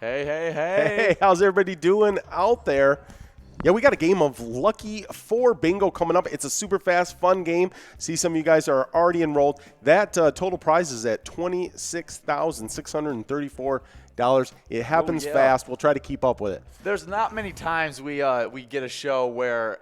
Hey, hey, Hey, hey. how's everybody doing out there? Yeah, we got a game of Lucky 4 Bingo coming up. It's a super fast, fun game. See, some of you guys are already enrolled. That total prize is at $26,634. It happens fast. We'll try to keep up with it. There's not many times we get a show where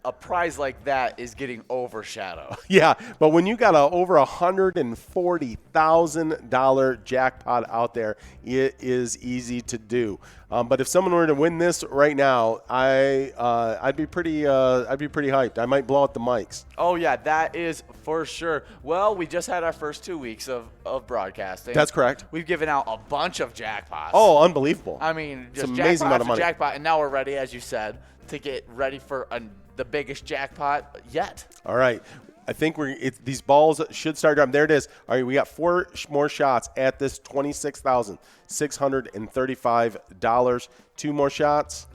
a prize like that is getting overshadowed. Yeah, but when you got a over $140,000 jackpot out there, it is easy to do. But if someone were to win this right now, I'd be pretty hyped. I might blow out the mics. Oh, yeah, that is for sure. Well, we just had our first 2 weeks of broadcasting. That's correct. We've given out a bunch of jackpots. Oh, unbelievable. I mean, just it's an amazing amount of money. Jackpot, and now we're ready, as you said, to get ready for the biggest jackpot yet. All right. I think these balls should start dropping. There it is. All right, we got 4 more shots at this $26,635. 2 more shots.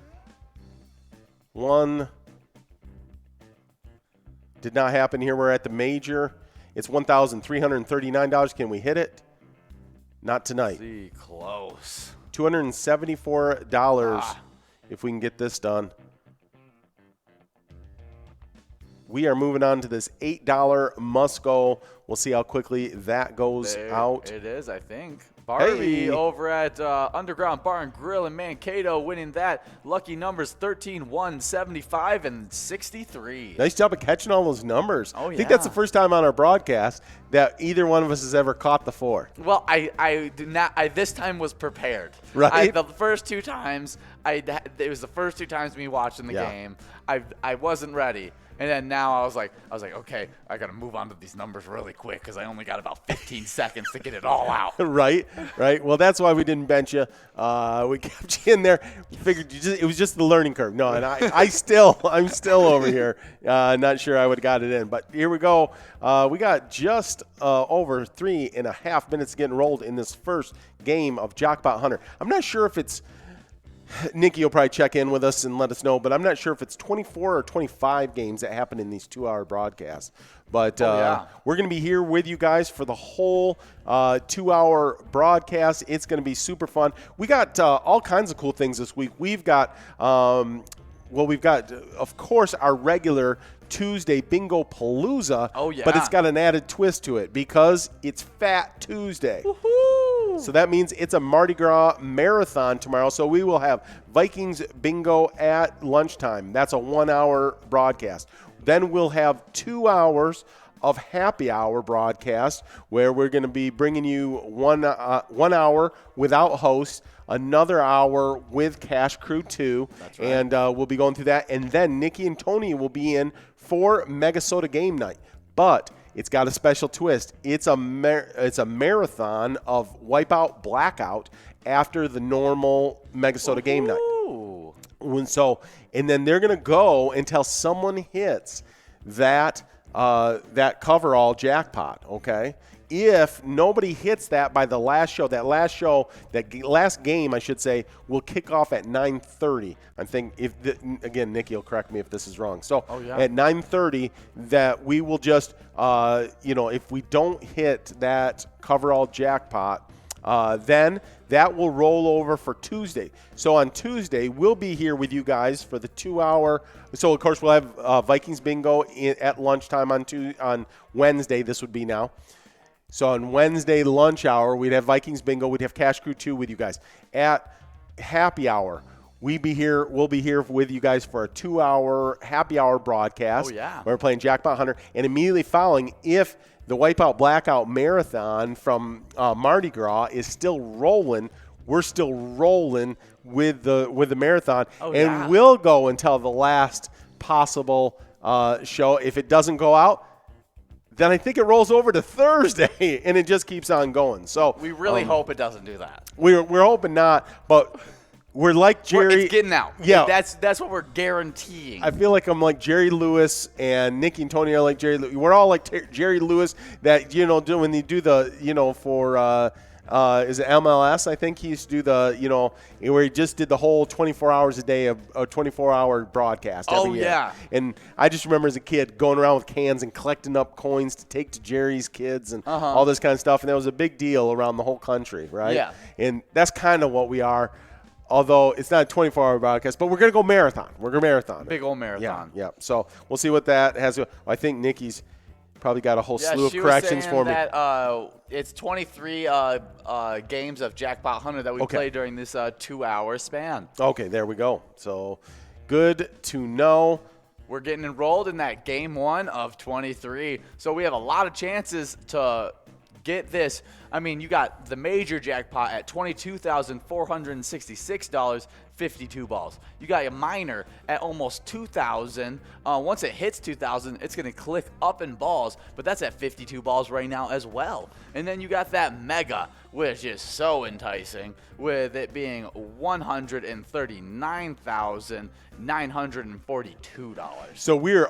1 did not happen here. We're at the major. It's $1,339. Can we hit it? Not tonight. See, close. $274 if we can get this done. We are moving on to this $8 must-go. We'll see how quickly that goes out. It is, I think. Barbie over at Underground Bar and Grill in Mankato winning that. Lucky numbers 13, 1, 75, and 63. Nice job of catching all those numbers. Oh, yeah. I think that's the first time on our broadcast that either one of us has ever caught the 4. Well, I did not. I this time was prepared. Right. The first 2 times, it was the first 2 times me watching the game. I wasn't ready. And then now I was like, okay, I got to move on to these numbers really quick because I only got about 15 seconds to get it all out. Right. Well, that's why we didn't bench you. We kept you in there. We figured it was just the learning curve. No, and I'm still over here. Not sure I would have got it in, but here we go. We got just over 3.5 minutes getting rolled in this first game of Jackpot Hunter. I'm not sure if it's Nikki will probably check in with us and let us know, but I'm not sure if it's 24 or 25 games that happen in these 2-hour broadcasts. But we're going to be here with you guys for the whole 2-hour broadcast. It's going to be super fun. We got all kinds of cool things this week. We've got, of course, our regular Tuesday Bingo Palooza. Oh, yeah. But it's got an added twist to it because it's Fat Tuesday. Woohoo! So that means it's a Mardi Gras marathon tomorrow. So we will have Vikings bingo at lunchtime. That's a 1-hour broadcast. Then we'll have 2 hours of happy hour broadcast where we're going to be bringing you 1 hour without hosts, another hour with Cash Crew 2. That's right. And we'll be going through that. And then Nikki and Tony will be in for Mega Soda Game Night. But it's got a special twist. It's a marathon of Wipeout Blackout after the normal Mega Soda Game Night. And then they're going to go until someone hits that coverall jackpot, okay? If nobody hits that by the last show, that last game, I should say, will kick off at 9:30. I think again, Nikki will correct me if this is wrong. So at 9:30, that we will just, if we don't hit that coverall jackpot, then that will roll over for Tuesday. So on Tuesday, we'll be here with you guys for the 2-hour. So, of course, we'll have Vikings bingo at lunchtime on Wednesday. This would be now. So on Wednesday lunch hour, we'd have Vikings bingo. We'd have Cash Crew 2 with you guys. At happy hour, we'll be here with you guys for a 2-hour happy hour broadcast. Oh, yeah. We're playing Jackpot Hunter. And immediately following, if the Wipeout Blackout Marathon from Mardi Gras is still rolling, we're still rolling with the marathon. Oh, and we'll go until the last possible show. If it doesn't go out, then I think it rolls over to Thursday, and it just keeps on going. So we really hope it doesn't do that. We're hoping not, but we're like Jerry. It's getting out. Yeah, that's what we're guaranteeing. I feel like I'm like Jerry Lewis, and Nikki and Tony are like Jerry Lewis. We're all like Jerry Lewis that when they do the for. Is it MLS? I think he used to do the, where he just did the whole 24 hours a day of a 24-hour broadcast every year. Yeah. And I just remember as a kid going around with cans and collecting up coins to take to Jerry's kids and all this kind of stuff. And that was a big deal around the whole country, right? Yeah. And that's kind of what we are. although it's not a 24-hour broadcast, but we're going to go marathon. We're going to marathon. Big old marathon. Yeah. So we'll see what that has. I think Nikki's probably got a whole slew of corrections for me. It's 23 games of Jackpot 100 that we played during this 2-hour span. Okay, there we go. So good to know. We're getting enrolled in that game 1 of 23. So we have a lot of chances to get this. I mean, you got the major jackpot at $22,466, 52 balls. You got your minor at almost 2,000. Once it hits 2,000, it's going to click up in balls, but that's at 52 balls right now as well. And then you got that mega, which is so enticing, with it being $139,942. So we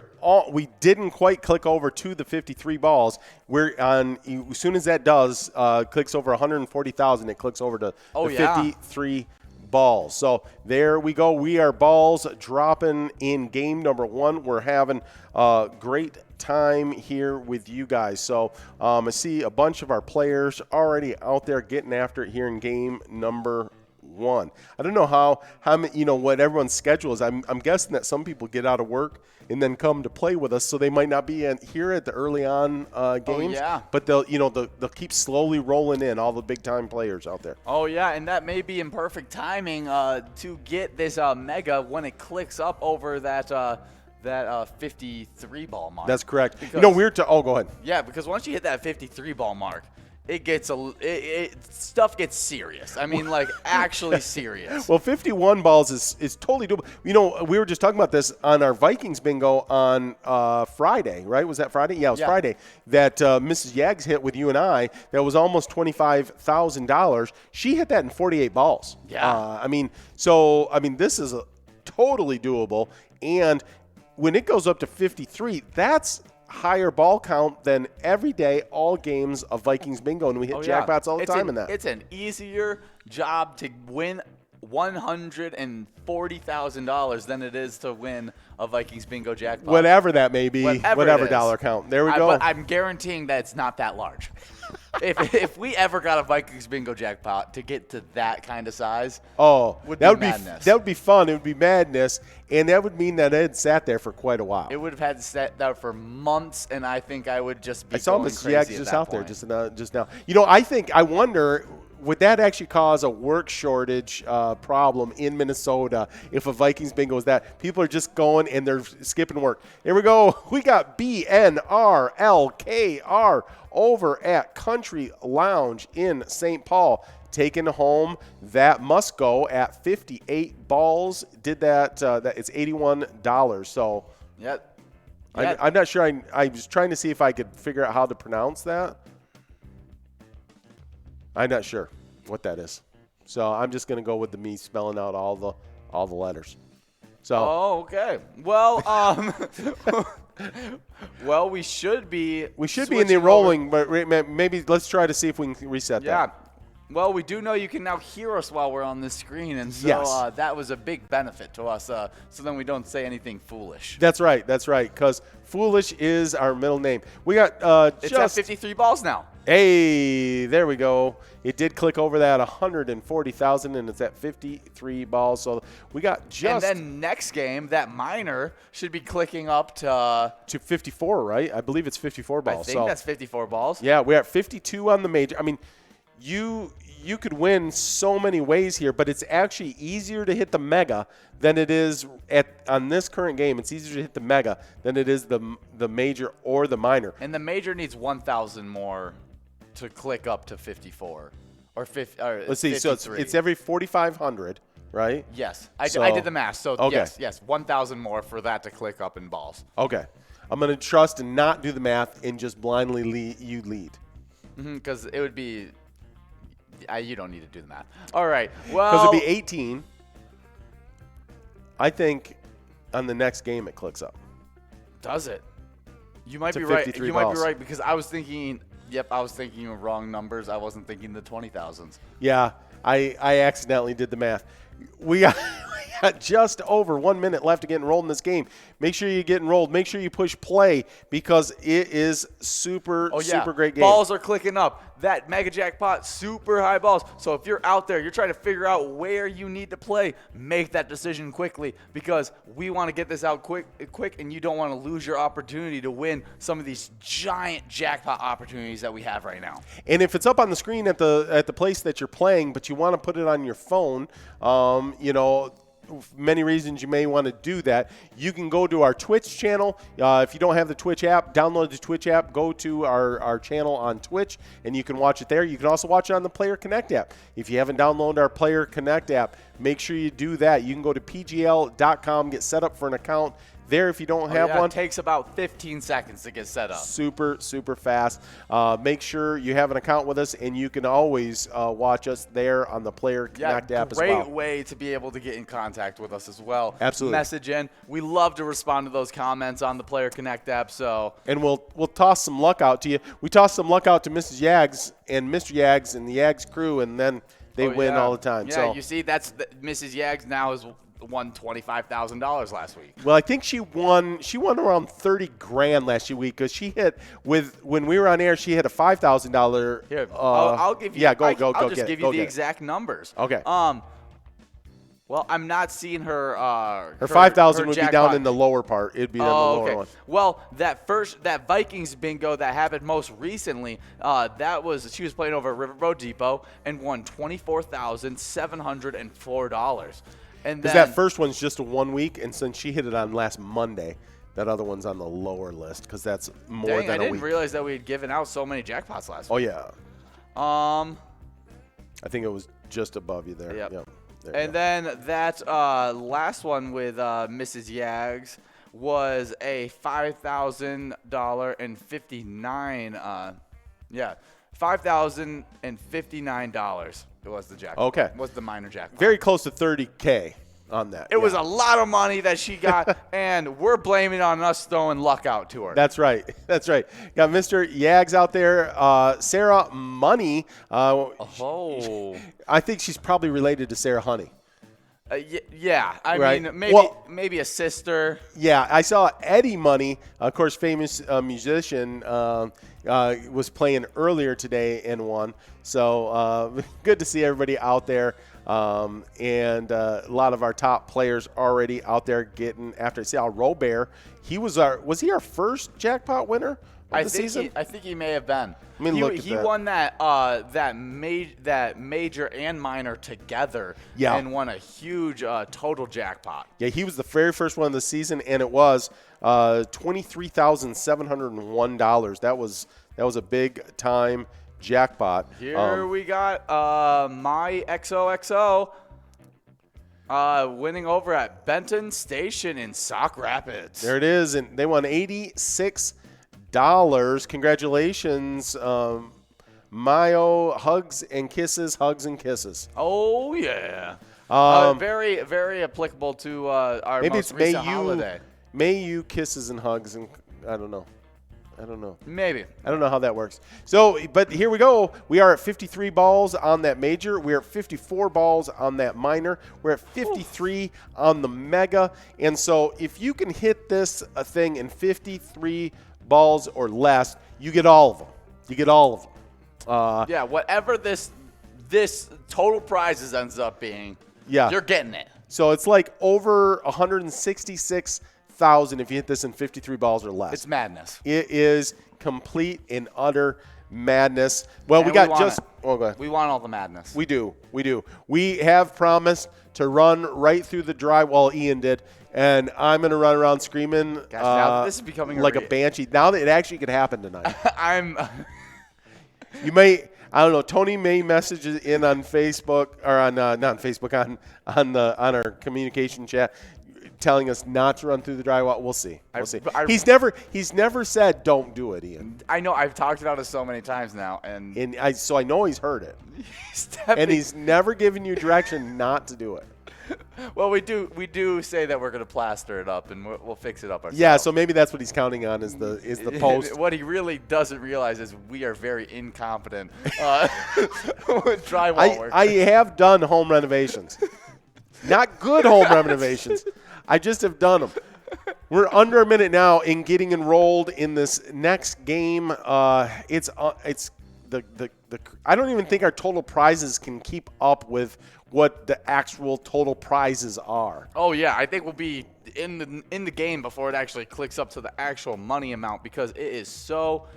didn't quite click over to the 53 balls. We're on as soon as that does clicks over 140,000, it clicks over to the 53 balls. So there we go. We are balls dropping in game number 1. We're having a great time here with you guys. So I see a bunch of our players already out there getting after it here in game number 1. I don't know how many, what everyone's schedule is. I'm guessing that some people get out of work and then come to play with us, so they might not be here at the early on games. Oh, yeah. But they'll keep slowly rolling in, all the big time players out there. Oh yeah, and that may be in perfect timing to get this mega when it clicks up over that 53 ball mark. That's correct. Because, go ahead. Yeah, because once you hit that 53 ball mark, stuff gets serious. I mean, like actually serious. Well, 51 balls is totally doable. We were just talking about this on our Vikings bingo on Friday, right? Was that Friday? Yeah, it was Friday. That Mrs. Yags hit with you and I. That was almost $25,000. She hit that in 48 balls. Yeah. This is totally doable. And when it goes up to 53, that's higher ball count than every day, all games of Vikings bingo, and we hit jackpots all the time in that. It's an easier job to win $140,000 than it is to win a Vikings bingo jackpot. Whatever that may be, whatever dollar count. There we go. But I'm guaranteeing that it's not that large. If we ever got a Vikings bingo jackpot to get to that kind of size, that would madness. That would be fun. It would be madness, and that would mean that it had sat there for quite a while. It would have had to sit there for months, and I think I would just be. I saw Miss Yags just out there just now. I wonder. Would that actually cause a work shortage problem in Minnesota if a Vikings bingo is that? People are just going and they're skipping work. Here we go. We got BNRLKR over at Country Lounge in St. Paul, taking home that must go at 58 balls. Did that it's $81. So yep. I'm not sure. I was trying to see if I could figure out how to pronounce that. I'm not sure what that is. So I'm just going to go with me spelling out all the letters. So okay. Well, well, we should be in the enrolling, but maybe let's try to see if we can reset that. Yeah. Well, we do know you can now hear us while we're on this screen, and so that was a big benefit to us. So then we don't say anything foolish. That's right, because foolish is our middle name. We got it's at 53 balls now. Hey, there we go. It did click over that 140,000, and it's at 53 balls. So we got just. And then next game, that minor should be clicking up to 54, right? I believe it's 54 balls. I think that's 54 balls. Yeah, we're at 52 on the major. I mean, you could win so many ways here, but it's actually easier to hit the mega than it is on this current game. It's easier to hit the mega than it is the major or the minor. And the major needs 1,000 more to click up to 54 or 50. Or let's see. 53. So it's every 4,500, right? Yes, I did the math. So yes, 1,000 more for that to click up in balls. Okay, I'm gonna trust and not do the math and just blindly lead. Because it would be. You don't need to do the math. All right. Well, because it'd be 18. I think on the next game it clicks up. Does it? You might be right. You might be right because I was thinking. Yep, I was thinking of wrong numbers. I wasn't thinking the 20,000s. Yeah, I accidentally did the math. We got got just over 1 minute left to get enrolled in this game. Make sure you get enrolled. Make sure you push play because it is super great game. Balls are clicking up. That mega jackpot, super high balls. So if you're out there, you're trying to figure out where you need to play, make that decision quickly because we want to get this out quick, and you don't want to lose your opportunity to win some of these giant jackpot opportunities that we have right now. And if it's up on the screen at the place that you're playing, but you want to put it on your phone, many reasons you may want to do that. You can go to our Twitch channel. If you don't have the Twitch app, download the Twitch app. Go to our channel on Twitch, and you can watch it there. You can also watch it on the Player Connect app. If you haven't downloaded our Player Connect app, make sure you do that. You can go to pgl.com, get set up for an account there if you don't have one. It takes about 15 seconds to get set up. Super fast. Make sure you have an account with us, and you can always watch us there on the Player Connect app as well. Great way to be able to get in contact with us as well. Absolutely. Message in. We love to respond to those comments on the Player Connect app. And we'll toss some luck out to you. We toss some luck out to Mrs. Yags and Mr. Yags and the Yags crew, and then they win all the time. Yeah, you see, Mrs. Yags now has won $25,000 last week. Well, I think she won around $30,000 last week because she hit when we were on air. She hit a $5,000. Here, I'll give you. Yeah, go. I'll just give you the exact numbers. Okay. Well, I'm not seeing her. Her 5,000 would be jackpot. down in the lower part. It'd be on the lower one. Well, that Vikings bingo that happened most recently, she was playing over at Riverboat Depot and won $24,704. And because that first one's just a 1 week, and since she hit it on last Monday, that other one's on the lower list because that's more than a week. I didn't realize that we had given out so many jackpots last week. Oh yeah. I think it was just above you there. Yep. And then that last one with Mrs. Yags was a $5,059. $5,059. It was the jackpot. Okay. Was the minor jackpot. Very close to $30,000 on that. It was a lot of money that she got, and we're blaming on us throwing luck out to her. That's right. Got Mr. Yags out there. Sarah Money. I think she's probably related to Sarah Honey. Yeah. I right. mean, maybe a sister. Yeah. I saw Eddie Money, of course, famous musician, was playing earlier today and won. So good to see everybody out there. And a lot of our top players already out there getting after. See how Robert, was he our first jackpot winner of the season? I think he may have been. I mean, look at he that. won that major and minor together. Yeah. And won a huge total jackpot. Yeah, he was the very first one of the season, and it was $23,701. That was a big time jackpot. Here we got my XOXO winning over at Benton Station in Sauk Rapids. There it is, and they won $86. Congratulations, Mayo. Hugs and kisses. Oh yeah. Very very applicable to our maybe most it's recent holiday. May you kisses and hugs, and I don't know. Maybe. I don't know how that works. So, but here we go. We are at 53 balls on that major. We're at 54 balls on that minor. We're at 53 on the mega. And so if you can hit this thing in 53 balls or less, you get all of them. Yeah, whatever this total prizes ends up being, you're getting it. So it's like over 166,000 if you hit this in 53 balls or less. It's madness. It is complete and utter madness. Well, and go ahead. We want all the madness. We do. We have promised to run right through the drywall. Ian did. And I'm going to run around screaming now this is becoming like a banshee. Now that it actually could happen tonight. You may, I don't know, Tony may message in on Facebook, or on not on Facebook, on our communication chat, telling us not to run through the drywall. We'll see. He's never said don't do it, Ian. I know. I've talked about it so many times now, so I know he's heard it. And he's never given you direction not to do it. Well, we do say that we're going to plaster it up and we'll fix it up ourselves. Yeah, so maybe that's what he's counting on is the post. What he really doesn't realize is we are very incompetent with drywall work. I have done home renovations. Not good home renovations. I just have done them. We're under a minute now in getting enrolled in this next game. It's the I don't even think our total prizes can keep up with what the actual total prizes are. Oh yeah, I think we'll be in the game before it actually clicks up to the actual money amount because it is so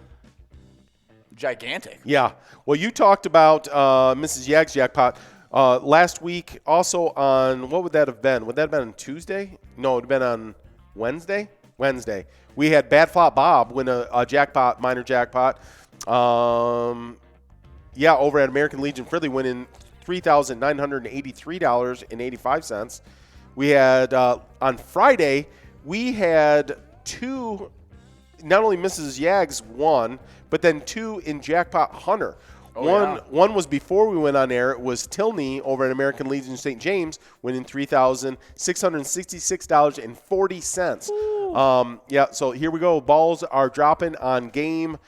gigantic. Yeah. Well, you talked about Mrs. Yag's jackpot last week. Also on what would that have been? Would that have been on Tuesday? No, it would have been on Wednesday. Wednesday. We had Bad Flop Bob win a jackpot, minor jackpot. Over at American Legion Fridley winning $3,983.85. We had on Friday we had two. Not only Mrs. Yags won, but then two in Jackpot Hunter. One was before we went on air. It was Tilney over at American Legion St. James winning $3,666.40. So here we go. Balls are dropping on game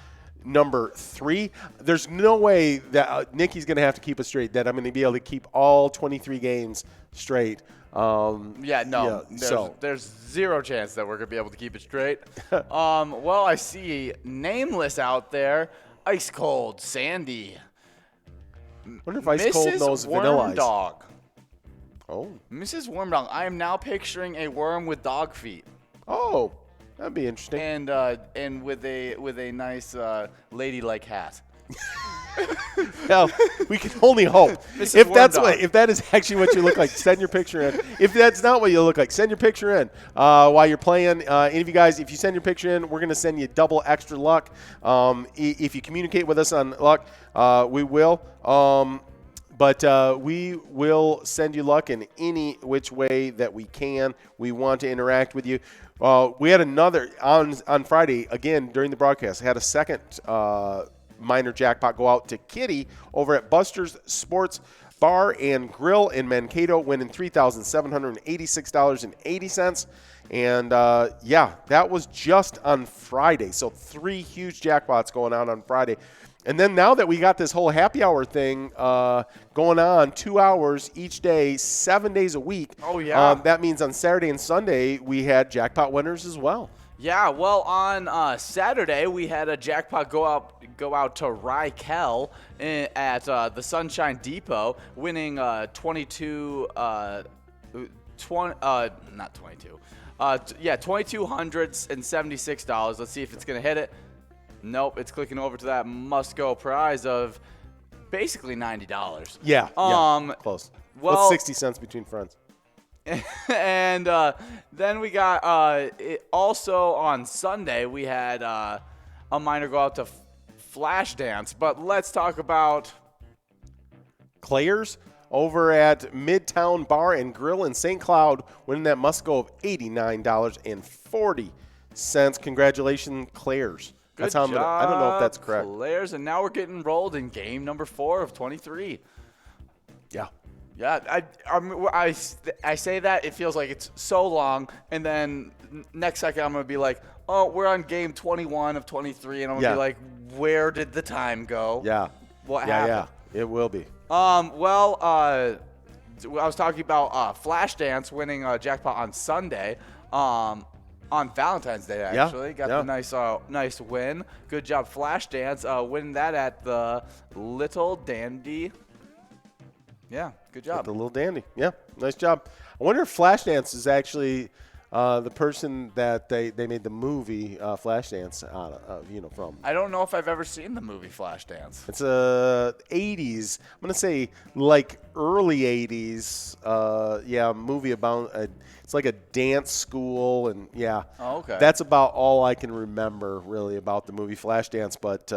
number 3. There's no way that Nikki's going to have to keep us straight, that I'm going to be able to keep all 23 games straight. There's zero chance that we're going to be able to keep it straight. Well, I see Nameless out there. Ice Cold, Sandy. Wonder if Ice Cold knows Vanilla Ice. Dog. Oh. Mrs. Wormdog. I am now picturing a worm with dog feet. Oh, that'd be interesting. And with a nice ladylike hat. Well, we can only hope. If that is actually what you look like, send your picture in. If that's not what you look like, send your picture in while you're playing. Any of you guys, if you send your picture in, we're going to send you double extra luck. If you communicate with us on luck, we will. But we will send you luck in any which way that we can. We want to interact with you. We had another on Friday, again, during the broadcast, had a second minor jackpot go out to Kitty over at Buster's Sports Bar and Grill in Mankato, winning $3,786.80. And, that was just on Friday. So 3 huge jackpots going on Friday. And then now that we got this whole happy hour thing going on, 2 hours each day, 7 days a week. Oh, yeah. That means on Saturday and Sunday we had jackpot winners as well. Yeah, well, on Saturday we had a jackpot go out to Rykel at the Sunshine Depot, winning $2,276. Let's see if it's gonna hit it. Nope, it's clicking over to that must-go prize of basically $90. Yeah, close. Well, what's 60 cents between friends? And then we got also on Sunday we had a minor go out to Flashdance. But let's talk about Claire's over at Midtown Bar and Grill in St. Cloud, winning that must go of $89.40. Congratulations, Claire's. Good job, I don't know if that's correct. Claire's, and now we're getting enrolled in game number 4 of 23. Yeah. Yeah, I say that, it feels like it's so long, and then next second I'm going to be like, oh, we're on game 21 of 23, and I'm going to be like, where did the time go? Yeah. What happened? Yeah, it will be. I was talking about Flashdance winning a jackpot on Sunday, on Valentine's Day, actually. Got the nice win. Good job, Flashdance, winning that at the Little Dandy. Yeah, good job. The Little Dandy. Yeah, nice job. I wonder if Flashdance is actually the person that they made the movie Flashdance from. I don't know if I've ever seen the movie Flashdance. It's a 80s. I'm going to say like early 80s. Movie about it's like a dance school, and Oh, okay. That's about all I can remember really about the movie Flashdance, but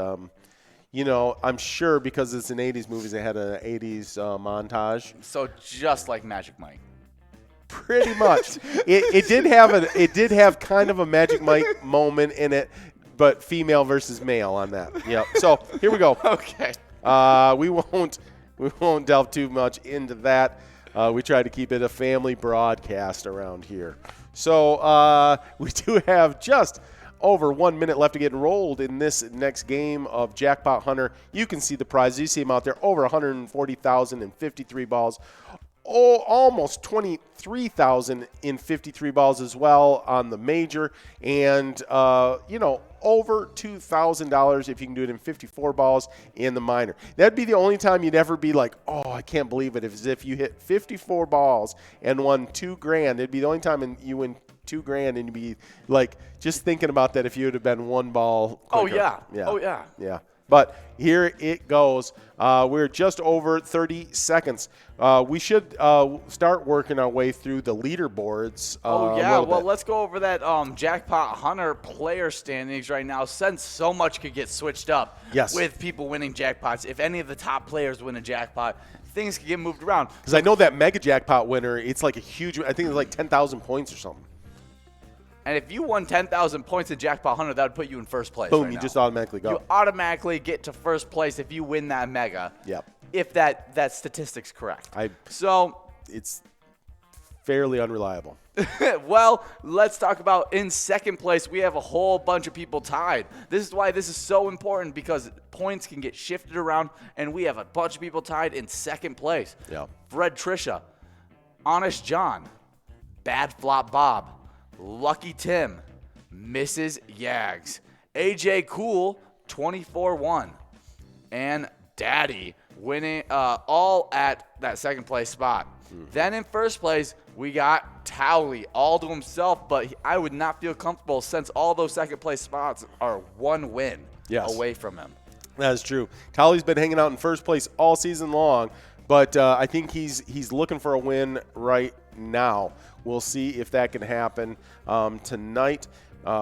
I'm sure because it's an 80s movie, they had an 80s montage. So just like Magic Mike. Pretty much. It did have kind of a Magic Mike moment in it, but female versus male on that. Yep. So here we go. Okay. We won't delve too much into that. We try to keep it a family broadcast around here. So we do have just over 1 minute left to get enrolled in this next game of Jackpot Hunter. You can see the prizes. You see them out there, over 140,053 balls. almost 23,000 in 53 balls as well on the major, and over $2,000 if you can do it in 54 balls in the minor. That'd be the only time you'd ever be like, oh, I can't believe it, if you hit 54 balls and won $2,000. It'd be the only time you win $2,000, and you'd be like, just thinking about that if you would have been one ball quicker. Yeah. But here it goes. We're just over 30 seconds. We should start working our way through the leaderboards. Well, let's go over that Jackpot Hunter player standings right now, since so much could get switched up with people winning jackpots. If any of the top players win a jackpot, things could get moved around. Because I know that mega jackpot winner, it's like a huge, I think it's like 10,000 points or something. And if you won 10,000 points in Jackpot Hunter, that would put you in first place. Boom, you just automatically go. You automatically get to first place if you win that mega. Yep. If that statistic's correct. It's fairly unreliable. Well, let's talk about in second place. We have a whole bunch of people tied. This is why this is so important, because points can get shifted around, and we have a bunch of people tied in second place. Yeah. Fred Trisha, Honest John, Bad Flop Bob, Lucky Tim, Mrs. Yags, AJ Cool, 24-1, and Daddy winning all at that second place spot. Then in first place, we got Towley all to himself, but I would not feel comfortable since all those second place spots are one win away from him. That is true. Towley's been hanging out in first place all season long, but I think he's looking for a win right now. We'll see if that can happen tonight.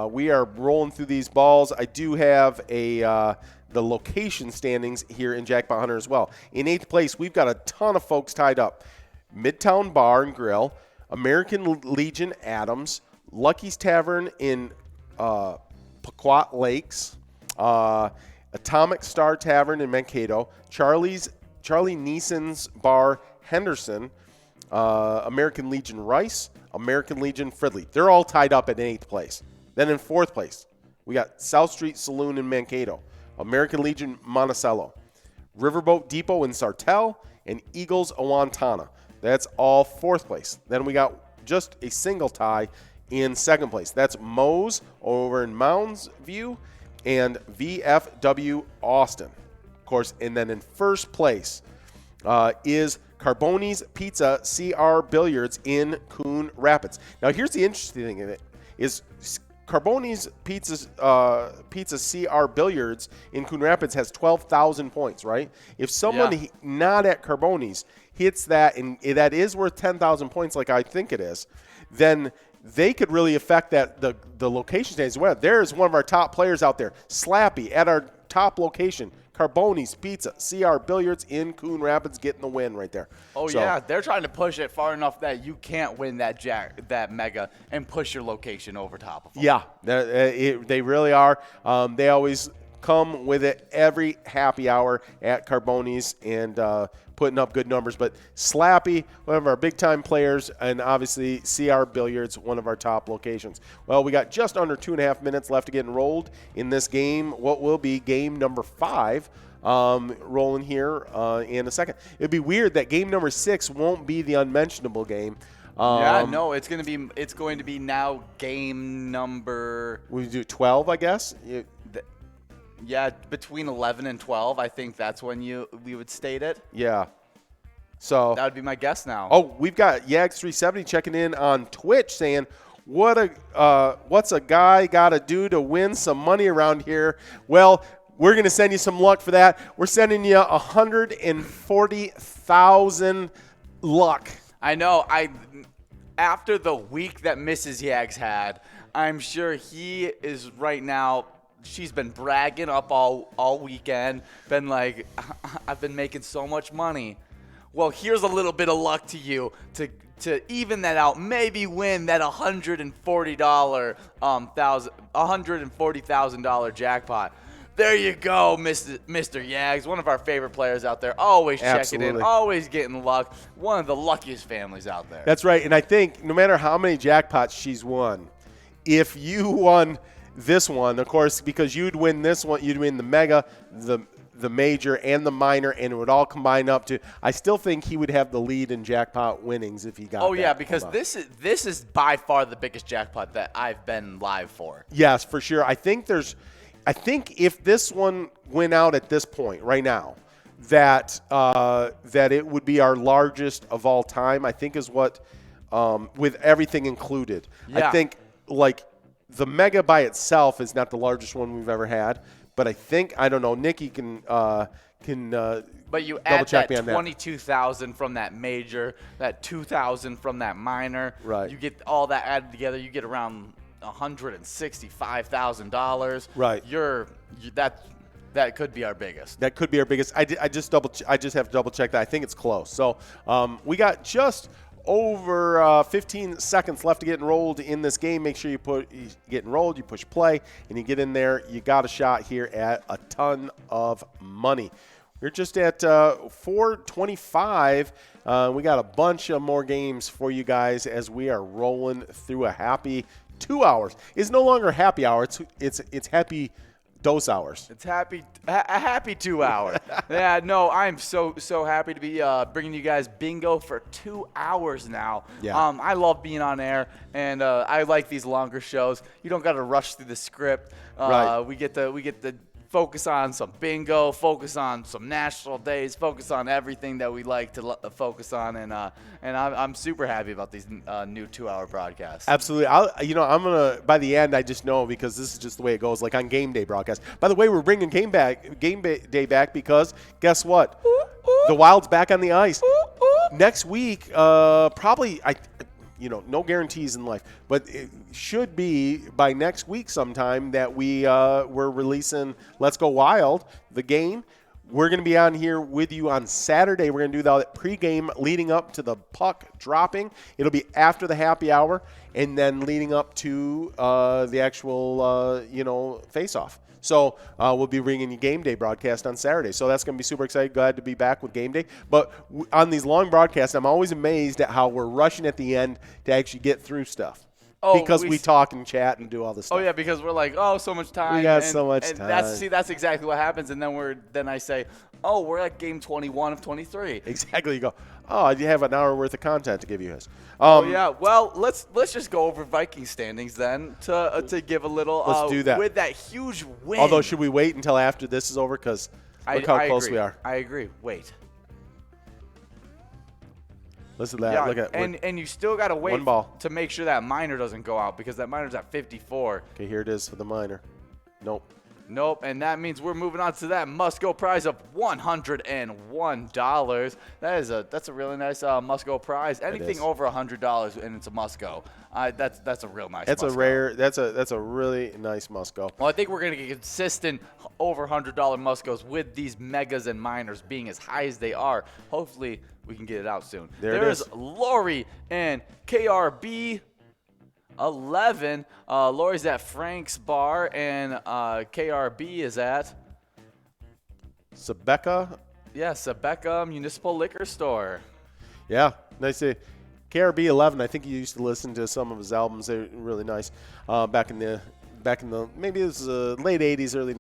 We are rolling through these balls. I do have the location standings here in Jackpot Hunter as well. In 8th place, we've got a ton of folks tied up. Midtown Bar and Grill, American Legion Adams, Lucky's Tavern in Pequot Lakes, Atomic Star Tavern in Mankato, Charlie Neeson's Bar Henderson, American Legion Rice, American Legion Fridley. They're all tied up at 8th place. Then in 4th place, we got South Street Saloon in Mankato, American Legion Monticello, Riverboat Depot in Sartell, and Eagles Awantana. That's all 4th place. Then we got just a single tie in 2nd place. That's Moe's over in Mounds View and VFW Austin. Of course, and then in 1st place is Carboni's Pizza CR Billiards in Coon Rapids. Now, here's the interesting thing in it is Carboni's Pizza CR Billiards in Coon Rapids has 12,000 points, right? If someone not at Carboni's hits that, and that is worth 10,000 points like I think it is, then they could really affect the location standings. Well, there's one of our top players out there, Slappy, at our top location. Carboni's Pizza, CR Billiards in Coon Rapids, getting the win right there. They're trying to push it far enough that you can't win that mega and push your location over top of them. Yeah, they really are. They always come with it every happy hour at Carboni's and putting up good numbers. But Slappy, one of our big-time players, and obviously CR Billiards, one of our top locations. Well, we got just under 2.5 minutes left to get enrolled in this game, what will be game number 5, rolling here in a second. It'd be weird that game number 6 won't be the unmentionable game. It's going to be now game number. We do 12, I guess. Yeah, between 11 and 12, I think that's when we would state it. Yeah. So that would be my guess now. Oh, we've got Yags370 checking in on Twitch saying, what's a guy got to do to win some money around here? Well, we're going to send you some luck for that. We're sending you 140,000 luck. I know. After the week that Mrs. Yags had, I'm sure he is right now. She's been bragging up all weekend, been like, I've been making so much money. Well, here's a little bit of luck to you to even that out, maybe win that $140,000 jackpot. There you go, Mr. Yags, one of our favorite players out there, always checking in, always getting luck, one of the luckiest families out there. That's right, and I think no matter how many jackpots she's won, if you won this one, of course, because you'd win this one, you'd win the mega, the major and the minor, and it would all combine up to. I still think he would have the lead in jackpot winnings if he got. Oh yeah, because this is by far the biggest jackpot that I've been live for. Yes, for sure. I think if this one went out at this point right now, that it would be our largest of all time. I think is what with everything included. Yeah. I think like the mega by itself is not the largest one we've ever had, but I don't know. Nikki can. But you add that 22,000 from that major, that 2,000 from that minor. Right. You get all that added together, you get around $165,000. Right. That could be our biggest. That could be our biggest. I just have to double check that. I think it's close. So we got just over 15 seconds left to get enrolled in this game. Make sure you get enrolled, you push play, and you get in there. You got a shot here at a ton of money. We're just at 425. We got a bunch of more games for you guys as we are rolling through a happy 2 hours. It's no longer happy hour. It's happy dose hours. It's a happy 2 hours. Yeah, no, I'm so happy to be bringing you guys bingo for 2 hours now. Yeah. I love being on air, and I like these longer shows. You don't got to rush through the script. Right. We get to focus on some bingo, focus on some national days, focus on everything that we like to focus on, and I'm super happy about these new 2 hour broadcasts. Absolutely. I'm gonna by the end. I just know because this is just the way it goes. Like on game day broadcast. By the way, we're bringing game day back because guess what? The Wild's back on the ice next week. Probably no guarantees in life, but it should be by next week sometime that we're releasing Let's Go Wild, the game. We're going to be on here with you on Saturday. We're going to do that pregame leading up to the puck dropping. It'll be after the happy hour and then leading up to the actual, face-off. So we'll be bringing you game day broadcast on Saturday. So that's going to be super exciting. Glad to be back with game day. But on these long broadcasts, I'm always amazed at how we're rushing at the end to actually get through stuff. Because we talk and chat and do all this stuff. Oh yeah, because we're like, so much time. We got so much time. That's exactly what happens. And then I say, we're at game 21 of 23. Exactly. You go, I have an hour worth of content to give you guys. Yeah. Well, let's just go over Vikings standings then to give a little. Let's do that with that huge win. Although, should we wait until after this is over? Because look how close we are. I agree. Wait. Listen to that. Yeah, look at and you still got to wait to make sure that minor doesn't go out because that minor's at 54. Okay, here it is for the minor. Nope, and that means we're moving on to that must-go prize of $101. That's a really nice must-go prize. Anything over $100 and it's a must-go. That's a real nice. That's a really nice must-go. Well, I think we're gonna get consistent over $100 must-goes with these megas and minors being as high as they are. Hopefully, we can get it out soon. There's Lori and KRB. 11. Lori's at Frank's Bar, and KRB is at Sebeka. Yeah, Sebeka Municipal Liquor Store. Yeah, nice. KRB 11. I think you used to listen to some of his albums. They're really nice. Back in the maybe it was late 80s, early